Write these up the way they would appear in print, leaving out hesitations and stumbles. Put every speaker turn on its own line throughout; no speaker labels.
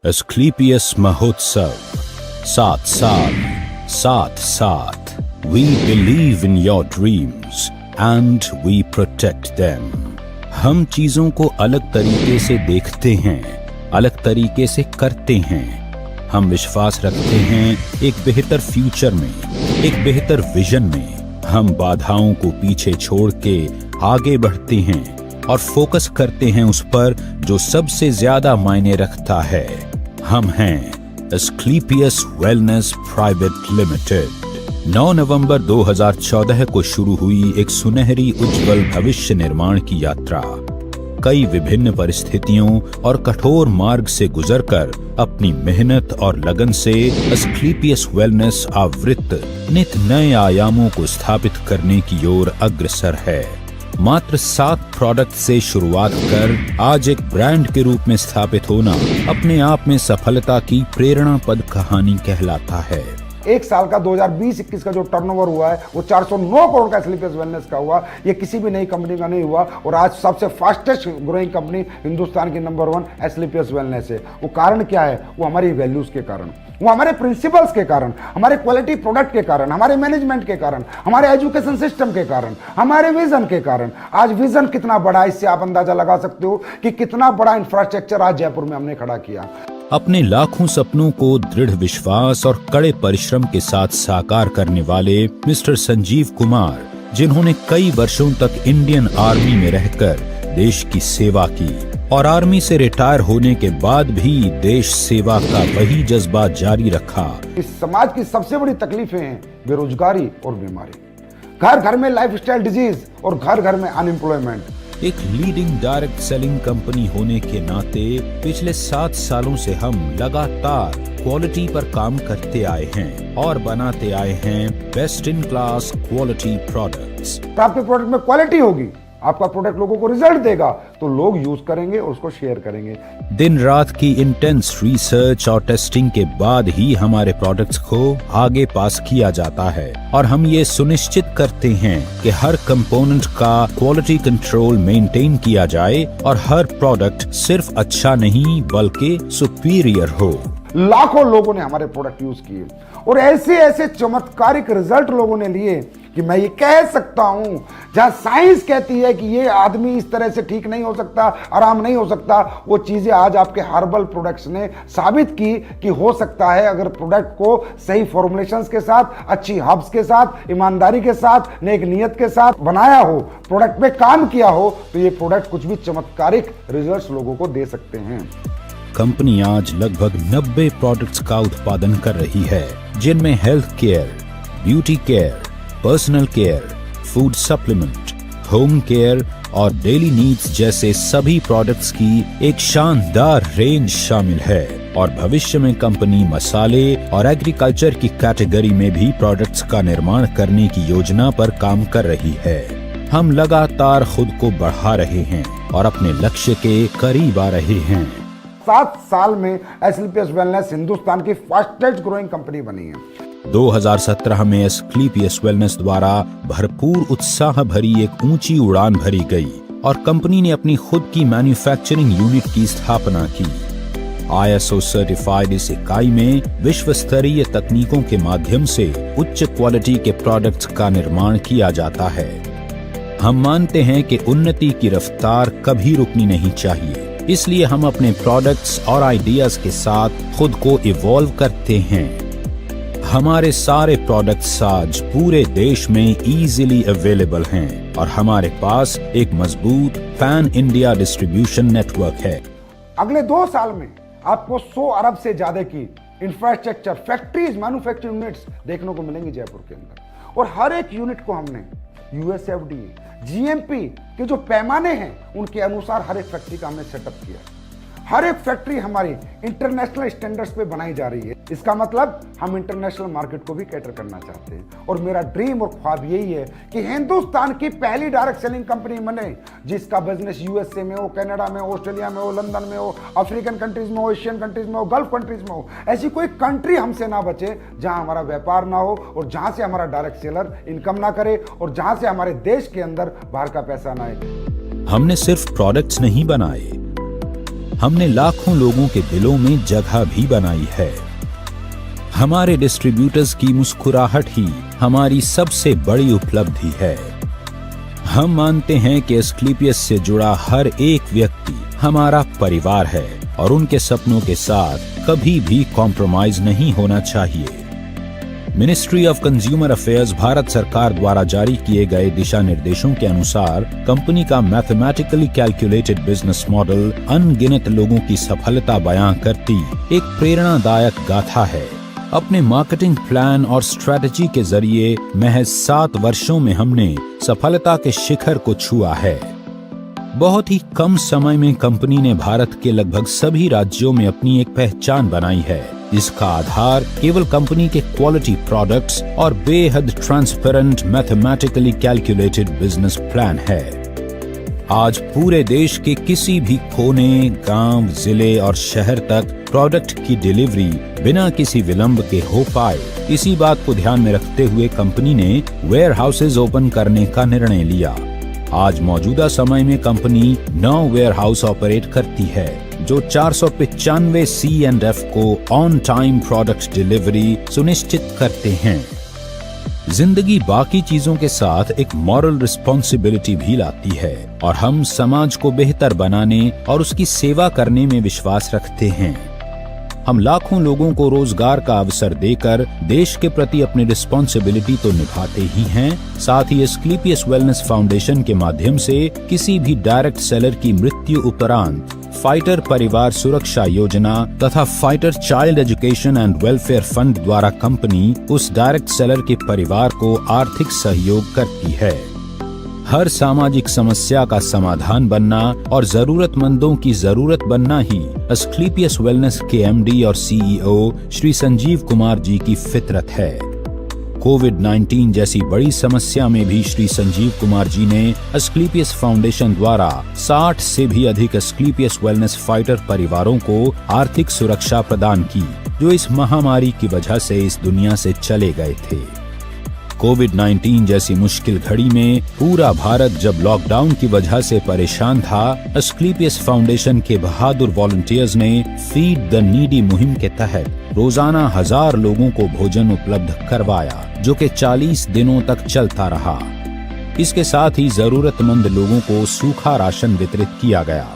Asclepius महोत्सव 7 साल 7 साथ We believe in your dreams and we protect them. हम चीजों को अलग तरीके से देखते हैं, अलग तरीके से करते हैं। हम विश्वास रखते हैं एक बेहतर फ्यूचर में, एक बेहतर विजन में। हम बाधाओं को पीछे छोड़ के आगे बढ़ते हैं और फोकस करते हैं उस पर जो सबसे ज्यादा मायने रखता है। हम हैं एस्क्लेपियस वेलनेस प्राइवेट लिमिटेड। 9 नवंबर 2014 को शुरू हुई एक सुनहरी उज्जवल भविष्य निर्माण की यात्रा कई विभिन्न परिस्थितियों और कठोर मार्ग से गुजरकर अपनी मेहनत और लगन से एस्क्लेपियस वेलनेस आवृत्त नित नए आयामों को स्थापित करने की ओर अग्रसर है। मात्र 7 प्रोडक्ट से शुरुआत कर आज एक ब्रांड के रूप में स्थापित होना अपने आप में सफलता की प्रेरणापद कहानी कहलाता है।
एक साल का 2020-21 का जो टर्नओवर हुआ है वो 409 करोड़ का एस्क्लेपियस वेलनेस का हुआ। ये किसी भी नई कंपनी का नहीं हुआ और आज सबसे फास्टेस्ट ग्रोइंग कंपनी हिंदुस्तान की नंबर 1 एस्क्लेपियस वेलनेस है। वो कारण क्या है? वो हमारी वैल्यूज के कारण, वो हमारे प्रिंसिपल्स के कारण, हमारे क्वालिटी प्रोडक्ट के कारण, हमारे मैनेजमेंट के कारण, हमारे एजुकेशन सिस्टम के कारण, हमारे विजन के कारण। आज विजन कितना बड़ा है इससे आप अंदाजा लगा सकते हो कि कितना बड़ा इंफ्रास्ट्रक्चर आज जयपुर में हमने खड़ा किया।
अपने लाखों सपनों को दृढ़ विश्वास और कड़े परिश्रम के साथ साकार करने वाले मिस्टर संजीव कुमार, जिन्होंने कई वर्षों तक इंडियन आर्मी में रहकर देश की सेवा की और आर्मी से रिटायर होने के बाद भी देश सेवा का वही जज्बा जारी रखा।
इस समाज की सबसे बड़ी तकलीफें हैं बेरोजगारी और बीमारी, घर घर में लाइफस्टाइल डिजीज और घर घर में अनएम्प्लॉयमेंट।
एक लीडिंग डायरेक्ट सेलिंग कंपनी होने के नाते पिछले 7 सालों से हम लगातार क्वालिटी पर काम करते आए हैं और बनाते आए हैं best in class quality products.
आपके प्रोडक्ट में क्वालिटी होगी, आपका प्रोडक्ट लोगों को रिजल्ट देगा तो लोग यूज करेंगे और उसको शेयर करेंगे।
दिन रात की इंटेंस रिसर्च और टेस्टिंग के बाद ही हमारे प्रोडक्ट्स को आगे पास किया जाता है और हम ये सुनिश्चित करते हैं कि हर कंपोनेंट का क्वालिटी कंट्रोल मेंटेन किया जाए और हर प्रोडक्ट सिर्फ अच्छा नहीं बल्कि सुपीरियर हो।
लाखों लोगों ने हमारे प्रोडक्ट यूज किए और ऐसे ऐसे चमत्कारिक रिजल्ट लोगों ने लिए कि मैं ये कह सकता हूं, जहां साइंस कहती है कि ये आदमी इस तरह से ठीक नहीं हो सकता, आराम नहीं हो सकता, वो चीजें आज आपके हर्बल प्रोडक्ट्स ने साबित की कि हो सकता है। अगर प्रोडक्ट को सही फॉर्मुलेशंस के साथ, अच्छी हर्ब्स के साथ, ईमानदारी के साथ, नेक नियत के साथ बनाया हो, प्रोडक्ट पे काम किया हो, तो ये प्रोडक्ट कुछ भी चमत्कारिक रिजल्ट लोगों को दे सकते हैं।
कंपनी आज लगभग 90 प्रोडक्ट्स का उत्पादन कर रही है, जिनमें health care, beauty care, personal care, food supplement, home care और डेली नीड्स जैसे सभी प्रोडक्ट्स की एक शानदार रेंज शामिल है। और भविष्य में कंपनी मसाले और एग्रीकल्चर की कैटेगरी में भी प्रोडक्ट्स का निर्माण करने की योजना पर काम कर रही है। हम लगातार खुद को बढ़ा रहे हैं और अपने लक्ष्य के करीब आ रहे हैं।
7 साल में एस्क्लेपियस वेलनेस हिंदुस्तान की फास्टेस्ट ग्रोइंग कंपनी बनी है।
2017 में एस्क्लेपियस वेलनेस द्वारा भरपूर उत्साह भरी एक ऊंची उड़ान भरी गई और कंपनी ने अपनी खुद की मैन्युफैक्चरिंग यूनिट की स्थापना की। ISO सर्टिफाइड इस इकाई में विश्व स्तरीय तकनीकों के माध्यम से उच्च क्वालिटी के प्रोडक्ट्स का निर्माण किया जाता है। हम मानते हैं कि उन्नति की रफ्तार कभी रुकनी नहीं चाहिए, इसलिए हम अपने प्रोडक्ट्स और आइडियाज के साथ खुद को इवॉल्व करते हैं। हमारे सारे प्रोडक्ट्स आज पूरे देश में इजीली अवेलेबल हैं और हमारे पास एक मजबूत पैन इंडिया डिस्ट्रीब्यूशन नेटवर्क है।
अगले 2 साल में आपको 100 अरब से ज्यादा की इंफ्रास्ट्रक्चर, फैक्ट्रीज, मैन्युफैक्चरिंग यूनिट्स देखने को मिलेंगी जयपुर के अंदर और हर एक यूनिट को हमने USFDA, GMP के जो पैमाने हैं उनके अनुसार हर एक फैक्ट्री का हमने सेटअप किया। हर एक फैक्ट्री हमारी इंटरनेशनल स्टैंडर्ड्स पे बनाई जा रही है। इसका मतलब हम इंटरनेशनल मार्केट को भी कैटर करना चाहते हैं और मेरा ड्रीम और ख्वाब यही है कि हिंदुस्तान की पहली डायरेक्ट सेलिंग कंपनी बने जिसका बिजनेस USA में हो, कनाडा में हो, ऑस्ट्रेलिया में हो, लंदन में हो, अफ्रीकन कंट्रीज में हो, एशियन कंट्रीज में हो, गल्फ कंट्रीज में हो। ऐसी कोई कंट्री हमसे ना बचे जहां हमारा व्यापार ना हो और जहां से हमारा डायरेक्ट सेलर इनकम ना करे और जहां से हमारे देश के अंदर बाहर का पैसा ना आए।
हमने सिर्फ प्रोडक्ट्स नहीं बनाए, हमने लाखों लोगों के दिलों में जगह भी बनाई है। हमारे डिस्ट्रीब्यूटर्स की मुस्कुराहट ही हमारी सबसे बड़ी उपलब्धि है। हम मानते हैं कि एस्क्लेपियस से जुड़ा हर एक व्यक्ति हमारा परिवार है और उनके सपनों के साथ कभी भी कॉम्प्रोमाइज नहीं होना चाहिए। Ministry of consumer affairs Bharat सरकार द्वारा जारी किए गए दिशा निर्देशों के अनुसार कंपनी का मैथमेटिकली कैलकुलेटेड बिजनेस मॉडल अनगिनत लोगों की सफलता बयां करती एक प्रेरणादायक गाथा है। अपने मार्केटिंग प्लान और स्ट्रेटजी के जरिए महज 7 वर्षों में हमने सफलता के शिखर को छुआ है। बहुत ही कम समय में कंपनी ने भारत के लगभग सभी राज्यों में अपनी एक पहचान बनाई है। इसका आधार केवल कंपनी के क्वालिटी प्रोडक्ट्स और बेहद transparent mathematically calculated business plan है। आज पूरे देश के किसी भी कोने, गांव, जिले और शहर तक प्रोडक्ट की डिलीवरी बिना किसी विलंब के हो पाए, इसी बात को ध्यान में रखते हुए कंपनी ने वेयर हाउसेज ओपन करने का निर्णय लिया। आज मौजूदा समय में कंपनी 9 वेयर हाउस ऑपरेट करती है जो 495 C&F को ऑन टाइम प्रोडक्ट डिलीवरी सुनिश्चित करते हैं। जिंदगी बाकी चीजों के साथ एक मॉरल रिस्पॉन्सिबिलिटी भी लाती है और हम समाज को बेहतर बनाने और उसकी सेवा करने में विश्वास रखते हैं। हम लाखों लोगों को रोजगार का अवसर देकर देश के प्रति अपनी रिस्पॉन्सिबिलिटी तो निभाते ही हैं, साथ ही एस्क्लेपियस वेलनेस फाउंडेशन के माध्यम से किसी भी डायरेक्ट सेलर की मृत्यु उपरांत फाइटर परिवार सुरक्षा योजना तथा fighter child education and welfare fund द्वारा कंपनी उस डायरेक्ट सेलर के परिवार को आर्थिक सहयोग करती है। हर सामाजिक समस्या का समाधान बनना और जरूरतमंदों की जरूरत बनना ही एस्क्लेपियस वेलनेस के एमडी और सीईओ श्री संजीव कुमार जी की फितरत है। कोविड-19 जैसी बड़ी समस्या में भी श्री संजीव कुमार जी ने एस्क्लेपियस फाउंडेशन द्वारा 60 से भी अधिक एस्क्लेपियस वेलनेस फाइटर परिवारों को आर्थिक सुरक्षा प्रदान की, जो इस महामारी की वजह से इस दुनिया से चले गए थे। कोविड-19 जैसी मुश्किल घड़ी में पूरा भारत जब लॉकडाउन की वजह से परेशान था, एस्क्लेपियस फाउंडेशन के बहादुर वॉलंटियर्स ने फीड द नीडी मुहिम के तहत रोजाना 1000 लोगों को भोजन उपलब्ध करवाया, जो कि 40 दिनों तक चलता रहा। इसके साथ ही जरूरतमंद लोगों को सूखा राशन वितरित किया गया।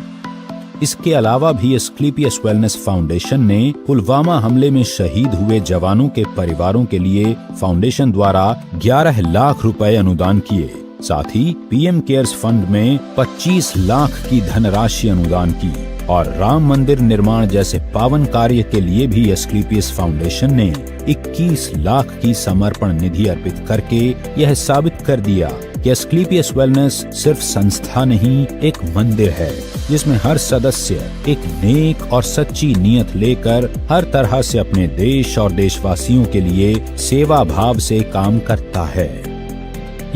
इसके अलावा भी एस्क्लेपियस वेलनेस फाउंडेशन ने पुलवामा हमले में शहीद हुए जवानों के परिवारों के लिए फाउंडेशन द्वारा 11 लाख रुपए अनुदान किए। साथ ही पीएम केयर्स फंड में 25 लाख की धनराशि अनुदान की और राम मंदिर निर्माण जैसे पावन कार्य के लिए भी एस्क्लेपियस फाउंडेशन ने 21 लाख की समर्पण निधि अर्पित करके यह साबित कर दिया कि एस्क्लेपियस वेलनेस सिर्फ संस्था नहीं, एक मंदिर है जिसमें हर सदस्य एक नेक और सच्ची नीयत लेकर हर तरह से अपने देश और देशवासियों के लिए सेवा भाव से काम करता है।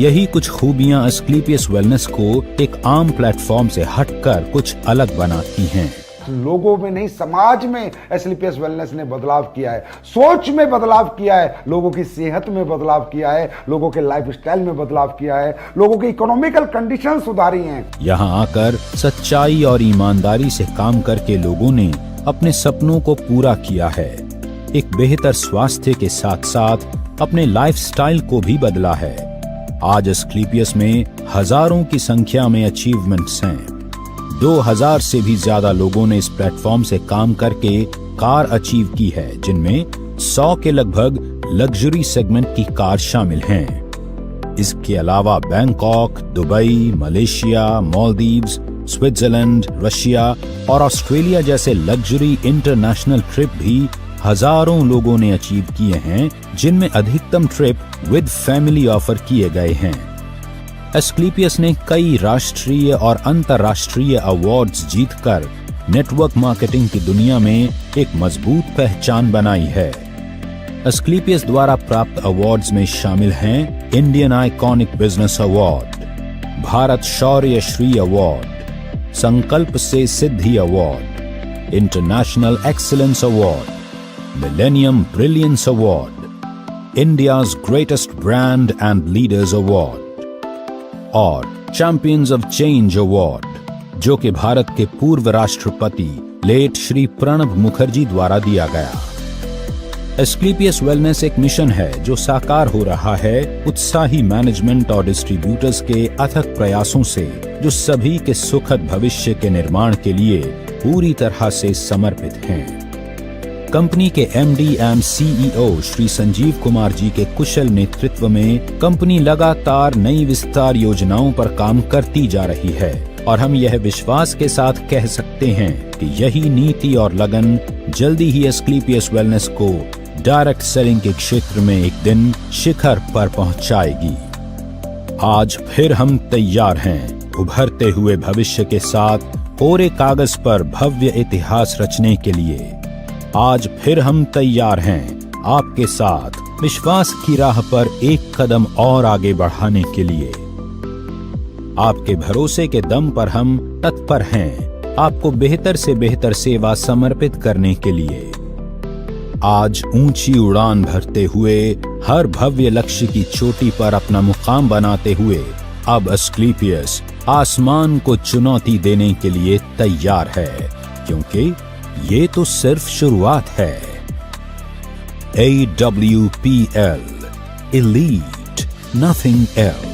यही कुछ खूबियां एस्क्लेपियस वेलनेस को एक आम प्लेटफॉर्म से हटकर कुछ अलग बनाती हैं।
लोगों में नहीं, समाज में एस्क्लेपियस वेलनेस ने बदलाव किया है, सोच में बदलाव किया है, लोगों की सेहत में बदलाव किया है, लोगों के लाइफस्टाइल में बदलाव किया है, लोगों की इकोनॉमिकल कंडीशन सुधारी हैं।
यहाँ आकर सच्चाई और ईमानदारी से काम करके लोगों ने अपने सपनों को पूरा किया है। एक बेहतर स्वास्थ्य के साथ साथ अपने लाइफस्टाइल को भी बदला है। आज एस्क्लेपियस में हजारों की संख्या में अचीवमेंट्स हैं। 2000 से भी ज्यादा लोगों ने इस प्लेटफॉर्म से काम करके कार अचीव की है, जिनमें 100 के लगभग लग्जरी सेगमेंट की कार शामिल हैं। इसके अलावा Bangkok, Dubai, Malaysia, Maldives, Switzerland, Russia और ऑस्ट्रेलिया जैसे लग्जरी इंटरनेशनल ट्रिप भी हजारों लोगों ने अचीव किए हैं, जिनमें अधिकतम ट्रिप विद फैमिली ऑफर किए गए हैं। एस्क्लेपियस ने कई राष्ट्रीय और अंतर्राष्ट्रीय अवार्ड्स जीतकर नेटवर्क मार्केटिंग की दुनिया में एक मजबूत पहचान बनाई है। एस्क्लेपियस द्वारा प्राप्त अवार्ड्स में शामिल हैं Indian iconic business award, Bharat Shaurya Shri award, Sankalp से Siddhi award, international excellence award, millennium brilliance award, India's greatest brand and leaders award और चैंपियंस ऑफ चेंज अवार्ड, जो कि भारत के पूर्व राष्ट्रपति लेट श्री प्रणब मुखर्जी द्वारा दिया गया। एस्क्लेपियस वेलनेस एक मिशन है जो साकार हो रहा है उत्साही मैनेजमेंट और डिस्ट्रीब्यूटर्स के अथक प्रयासों से, जो सभी के सुखद भविष्य के निर्माण के लिए पूरी तरह से समर्पित हैं। कंपनी के MD and CEO Shri Sanjeev Kumar ji के कुशल नेतृत्व में कंपनी लगातार नई विस्तार योजनाओं पर काम करती जा रही है और हम यह विश्वास के साथ कह सकते हैं कि यही नीति और लगन जल्दी ही एस्क्लेपियस वेलनेस को डायरेक्ट सेलिंग के क्षेत्र में एक दिन शिखर पर पहुंचाएगी। आज फिर हम तैयार हैं उभरते हुए भविष्य के साथ कोरे कागज पर भव्य इतिहास रचने के लिए। आज फिर हम तैयार हैं आपके साथ विश्वास की राह पर एक कदम और आगे बढ़ाने के लिए। आपके भरोसे के दम पर हम तत्पर हैं आपको बेहतर से बेहतर सेवा समर्पित करने के लिए। आज ऊंची उड़ान भरते हुए हर भव्य लक्ष्य की चोटी पर अपना मुकाम बनाते हुए अब एस्क्लेपियस आसमान को चुनौती देने के लिए तैयार है, क्योंकि ये तो सिर्फ शुरुआत है। AWPL, Elite, nothing else।